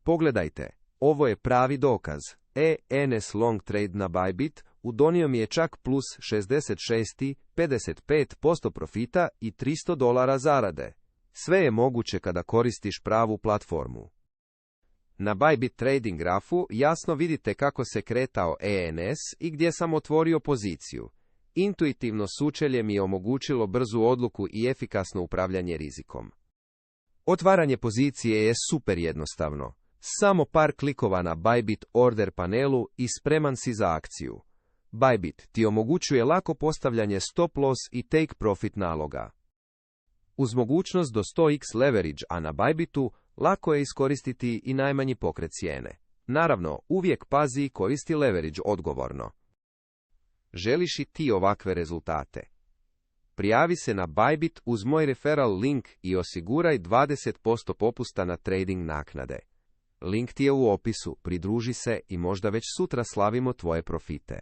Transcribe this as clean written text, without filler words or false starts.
Pogledajte, ovo je pravi dokaz. ENS Long Trade na Bybit udonio mi je čak plus 66, 55% profita i $300 zarade. Sve je moguće kada koristiš pravu platformu. Na Bybit Trading grafu jasno vidite kako se kretao ENS i gdje sam otvorio poziciju. Intuitivno sučelje mi je omogućilo brzu odluku i efikasno upravljanje rizikom. Otvaranje pozicije je super jednostavno. Samo par klikova na Bybit order panelu i spreman si za akciju. Bybit ti omogućuje lako postavljanje stop loss i take profit naloga. Uz mogućnost do 100x leverage, a na Bybitu lako je iskoristiti i najmanji pokret cijene. Naravno, uvijek pazi i koristi leverage odgovorno. Želiš i ti ovakve rezultate? Prijavi se na Bybit uz moj referral link i osiguraj 20% popusta na trading naknade. Link ti je u opisu, pridruži se i možda već sutra slavimo tvoje profite.